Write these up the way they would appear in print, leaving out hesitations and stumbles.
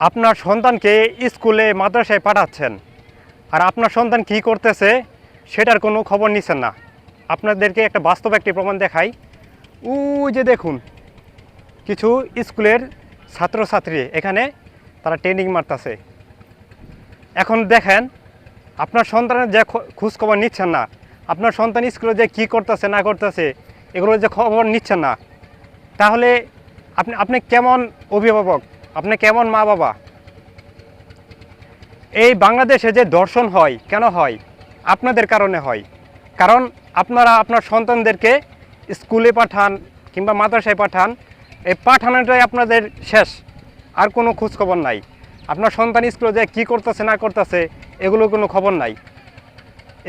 আপনার সন্তানকে স্কুলে মাদ্রাসায় পাঠাচ্ছেন, আর আপনার সন্তান কি করতেছে সেটার কোনো খবর নিচ্ছেন না। আপনাদেরকে একটা বাস্তব একটি প্রমাণ দেখাই। যে দেখুন, কিছু স্কুলের ছাত্রছাত্রী এখানে তারা ট্রেনিং মারতেছে। এখন দেখেন, আপনার সন্তানের যে খোঁজখবর নিচ্ছেন না, আপনার সন্তান স্কুলে যে কী করতেছে না করতেছে এগুলো যে খবর নিচ্ছেন না, তাহলে আপনি কেমন অভিভাবক, আপনি কেমন মা বাবা? এই বাংলাদেশে যে ধর্ষণ হয় কেন হয়? আপনাদের কারণে হয়। কারণ আপনারা আপনার সন্তানদেরকে স্কুলে পাঠান কিংবা মাদ্রাসায় পাঠান, এই পাঠানোটাই আপনাদের শেষ, আর কোনো খোঁজখবর নাই। আপনার সন্তান স্কুলে যে কী করতেছে না করতেছে এগুলো কোনো খবর নাই।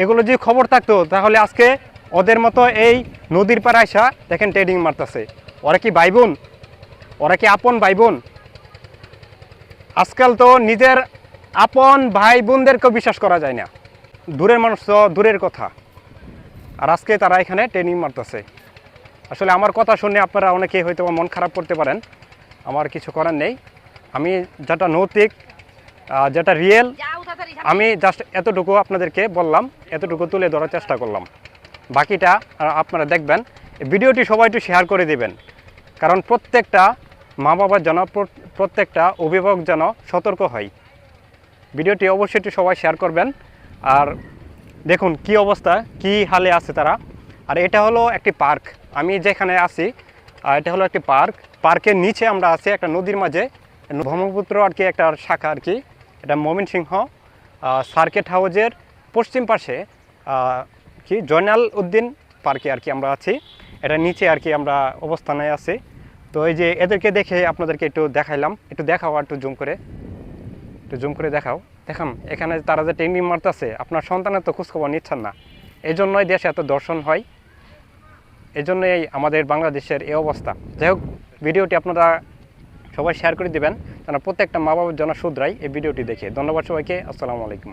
এগুলো যদি খবর থাকতো তাহলে আজকে ওদের মতো এই নদীর পাড়ে আসা দেখেন ট্রেনিং মারতেছে। ওরা কি ভাই বোন? ওরা কি আপন ভাই বোন? আজকাল তো নিজের আপন ভাই বোনদেরকেও বিশ্বাস করা যায় না, দূরের মানুষ তো দূরের কথা। আর আজকে তারা এখানে ট্রেনিং মারতেছে। আসলে আমার কথা শুনে আপনারা অনেকে হয়তো মন খারাপ করতে পারেন, আমার কিছু করার নেই। আমি যেটা নৈতিক, যেটা রিয়েল, আমি জাস্ট এতটুকু আপনাদেরকে বললাম, এতটুকু তুলে ধরার চেষ্টা করলাম। বাকিটা আপনারা দেখবেন। ভিডিওটি সবাই একটু শেয়ার করে দিবেন, কারণ প্রত্যেকটা মা বাবার যেন, প্রত্যেকটা অভিভাবক যেন সতর্ক হয়। ভিডিওটি অবশ্যই একটু সবাই শেয়ার করবেন। আর দেখুন কি অবস্থা, কি হালে আছে তারা। আর এটা হলো একটি পার্ক, আমি যেখানে আছি এটা হলো একটি পার্ক। পার্কের নিচে আমরা আছি একটা নদীর মাঝে, ব্রহ্মপুত্র আর কি একটা শাখা আর কি। এটা ময়মনসিংহ সার্কিট হাউজের পশ্চিম পাশে কি জয়নাল উদ্দিন পার্কে আর কি আমরা আছি। এটা নিচে আর কি আমরা অবস্থানে আছি। তো এই যে এদেরকে দেখে আপনাদেরকে একটু দেখাইলাম, একটু দেখাও, একটু জুম করে দেখাও। দেখাম এখানে তারা যে ট্রেনিং মারতেছে, আপনার সন্তানের তো খোঁজখবর নিচ্ছেন না। এই জন্যই দেশে এত দর্শন হয়, এই জন্যই আমাদের বাংলাদেশের এই অবস্থা। যাই হোক, ভিডিওটি আপনারা সবাই শেয়ার করে দেবেন, যেন প্রত্যেকটা মা বাবার জন্য শুধরাই এই ভিডিওটি দেখে। ধন্যবাদ সবাইকে। আসসালামু আলাইকুম।